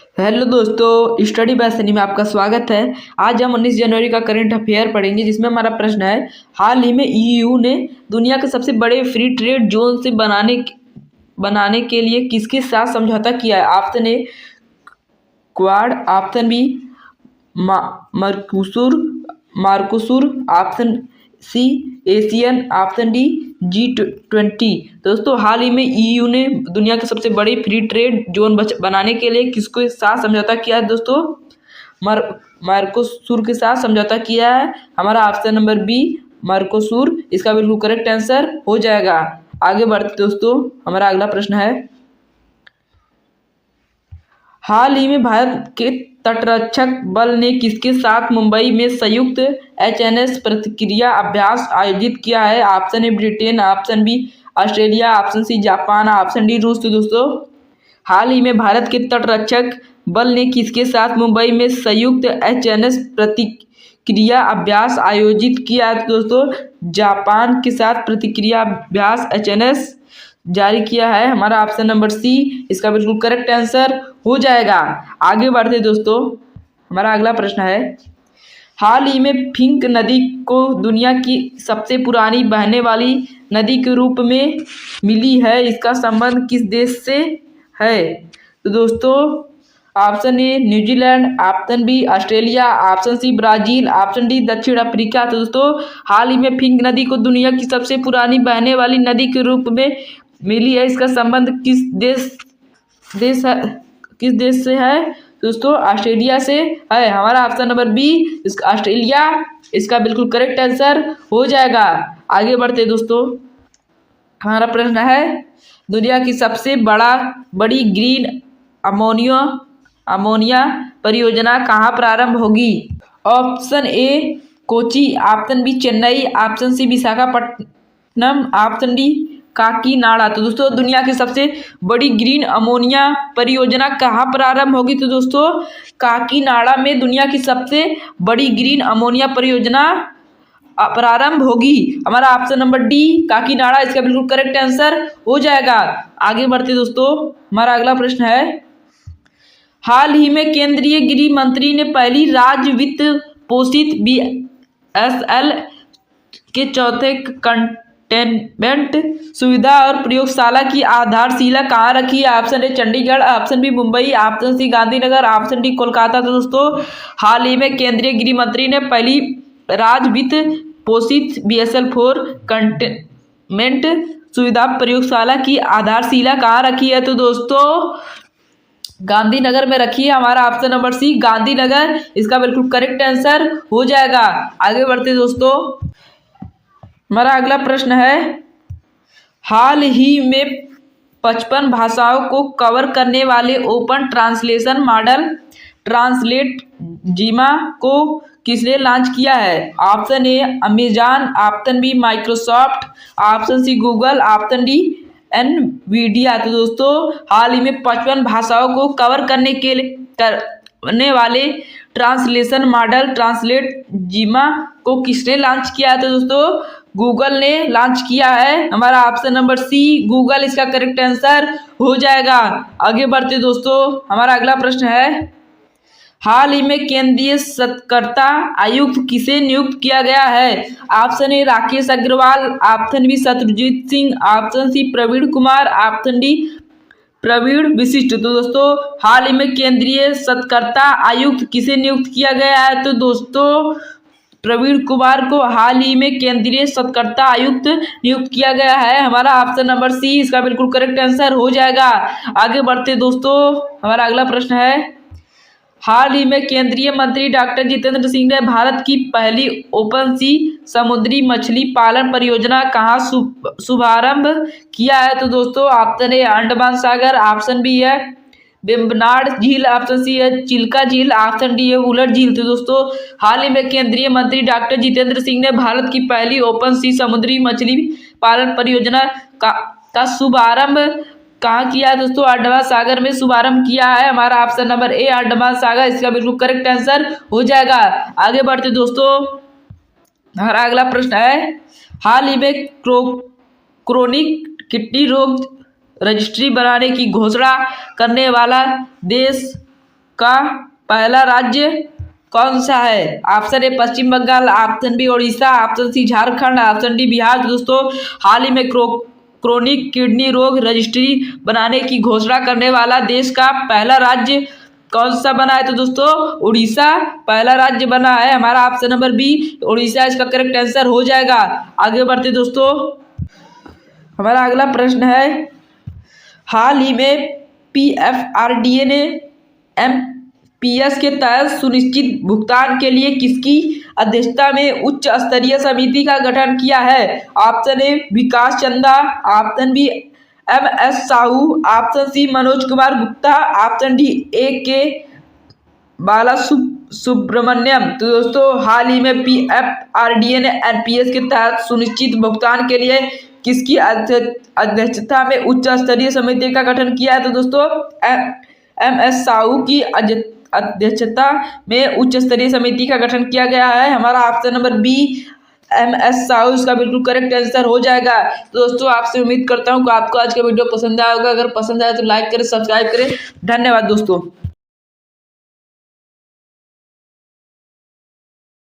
Hello दोस्तों, study bye Sunny में आपका स्वागत है। आज हम 19 जनवरी का करंट अफेयर पढ़ेंगे, जिसमें हमारा प्रश्न है, हाल ही में ईयू ने दुनिया के सबसे बड़े फ्री ट्रेड जोन से बनाने के लिए किसके साथ समझौता किया है? Option A Quad, option B Mercosur, option C ASEAN, option D G20। दोस्तों, हाल ही में ईयू ने दुनिया के सबसे बड़े फ्री ट्रेड जोन बनाने के लिए किसके साथ समझौता किया है? दोस्तों, मार्कोसुर के साथ समझौता किया है। हमारा ऑप्शन नंबर बी मार्कोसुर इसका बिल्कुल करेक्ट आंसर हो जाएगा। आगे बढ़ते दोस्तों, हमारा अगला प्रश्न है, हाल ही में भारत के तटरक्षक बल ने किसके साथ मुंबई में संयुक्त HNS प्रतिक्रिया अभ्यास आयोजित किया है? Option A Britain, option B Australia, option C Japan, option D रूस। तो दोस्तों, हाल ही में भारत के तटरक्षक बल ने किसके साथ मुंबई में संयुक्त HNS प्रतिक्रिया अभ्यास आयोजित किया है? तो दोस्तों, जापान के साथ प्रतिक्रिया अभ्यास HNS जारी किया है। हमारा ऑप्शन नंबर सी इसका बिल्कुल करेक्ट आंसर हो जाएगा। आगे बढ़ते दोस्तों, हमारा अगला प्रश्न है, हाल ही में फिंक नदी को दुनिया की सबसे पुरानी बहने वाली नदी के रूप में मिली है, इसका संबंध किस देश से है? तो दोस्तों, option A New Zealand, option B Australia, option C Brazil, option D दक्षिण अफ्रीका। तो दोस्तों, हाल ही में फिंक नदी को दुनिया की सबसे पुरानी बहने वाली नदी के रूप में मिली है, इसका संबंध किस देश से है? दोस्तों, ऑस्ट्रेलिया से है। हमारा ऑप्शन नंबर बी ऑस्ट्रेलिया इसका बिल्कुल करेक्ट आंसर हो जाएगा। आगे बढ़ते दोस्तों, हमारा प्रश्न है, दुनिया की सबसे बड़ी ग्रीन अमोनिया परियोजना कहाँ प्रारंभ होगी? Option A Kochi, option B Chennai, option C Visakhapatnam, option D Kakinada. तो दोस्तों, दुनिया की सबसे बड़ी ग्रीन अमोनिया परियोजना कहाँ प्रारंभ होगी? तो दोस्तों, काकीनाडा में दुनिया की सबसे बड़ी ग्रीन अमोनिया परियोजना प्रारंभ होगी। हमारा ऑप्शन नंबर डी काकीनाडा इसका बिल्कुल करेक्ट आंसर हो जाएगा। आगे बढ़ते दोस्तों, हमारा अगला प्रश्न है, हाल ही में केंद्रीय गृह मंत्री ने पहली राज्य वित्त पोषित BSL के चौथे कंटेनमेंट सुविधा और प्रयोगशाला की आधारशिला कहाँ रखी है? Option A Chandigarh, option B Mumbai, option C Gandhinagar, option D Kolkata. तो दोस्तों, हाल ही में केंद्रीय गृह मंत्री ने पहली राज्य वित्त पोषित BSL-4 कंटेनमेंट सुविधा प्रयोगशाला की आधारशिला कहाँ रखी है? तो दोस्तों, गांधीनगर में रखी है। हमारा ऑप्शन नंबर सी गांधीनगर इसका बिल्कुल करेक्ट आंसर हो जाएगा। आगे बढ़ते दोस्तों, हमारा अगला प्रश्न है, हाल ही में 55 भाषाओं को कवर करने वाले open translation model translate Gemma को किसने लॉन्च किया है? Option A Amazon, option B Microsoft, option C Google, option D NVIDIA। तो दोस्तों, हाल ही में 55 भाषाओं को कवर करने वाले ट्रांसलेशन मॉडल ट्रांसलेट जीमा को किसने लॉन्च किया है? तो दोस्तों, गूगल ने लॉन्च किया है। हमारा ऑप्शन नंबर सी गूगल इसका करेक्ट आंसर हो जाएगा। आगे बढ़ते दोस्तों, हमारा अगला प्रश्न है, हाल ही में केंद्रीय सतर्कता आयुक्त किसे नियुक्त किया गया है? Option A Rakesh Agarwal, option B Shatrujeet Singh, option C Praveen Kumar, option D Praveen Vishisht. तो दोस्तों, हाल ही में केंद्रीय सतर्कता आयुक्त किसे नियुक्त किया गया है? तो दोस्तों, प्रवीण कुमार को हाल ही में केंद्रीय सतर्कता आयुक्त नियुक्त किया गया है। हमारा ऑप्शन नंबर सी इसका बिल्कुल करेक्ट आंसर हो जाएगा। आगे बढ़ते दोस्तों, हमारा अगला प्रश्न है, हाल ही में केंद्रीय मंत्री डॉक्टर जितेंद्र सिंह ने भारत की पहली ओपन सी समुद्री मछली पालन परियोजना कहाँ शुभारंभ किया है? तो दोस्तों, ऑप्शन ए अंडमान सागर, ऑप्शन बी है वेम्बनाड झील, ऑप्शन सी है चिल्का झील, ऑप्शन डी है उलट झील। तो दोस्तों, हाल ही में केंद्रीय मंत्री डॉक्टर जितेंद्र सिंह ने भारत की पहली ओपन सी समुद्री मछली पालन परियोजना का शुभारंभ कहाँ किया है? दोस्तों, अंडमान सागर में शुभारंभ किया है। हमारा ऑप्शन नंबर ए अंडमान सागर इसका बिल्कुल करेक्ट आंसर हो जाएगा। आगे बढ़ते दोस्तों, हमारा अगला प्रश्न है, हाल ही में क्रोनिक किडनी रोग रजिस्ट्री बनाने की घोषणा करने वाला देश का पहला राज्य कौन सा है? Option A Paschim Bengal, option B Orissa, option C Jharkhand, option D Bihar. दोस्तों हाल ही में क्रोनिक किडनी रोग रजिस्ट्री बनाने की घोषणा करने वाला देश का पहला राज्य कौन सा बना है? तो दोस्तों उड़ीसा पहला राज्य बना है। हमारा ऑप्शन नंबर बी उड़ीसा इसका करेक्ट आंसर हो जाएगा। आगे बढ़ते दोस्तों, हमारा अगला प्रश्न है, हाल ही में PFRDA ने MPS के तहत सुनिश्चित भुगतान के लिए किसकी अध्यक्षता में उच्च स्तरीय समिति का गठन किया है? Option A Vikas Chanda, option B MS Sahu, option C Manoj Kumar Gupta, option D AK Bala Subramaniam. तो दोस्तों हाल ही में PFRDA ने NPS के तहत सुनिश्चित भुगतान के लिए किसकी अध्यक्षता में उच्च स्तरीय समिति का गठन किया है? तो दोस्तों MS साहू की अध्यक्षता में उच्च स्तरीय समिति का गठन किया गया है। हमारा option number B MS Sahu इसका बिल्कुल करेक्ट आंसर हो जाएगा। तो दोस्तों आपसे उम्मीद करता हूँ कि आपको आज का वीडियो पसंद आया होगा। अगर पसंद आया तो लाइक करें, सब्सक्राइब करें। धन्यवाद दोस्तों।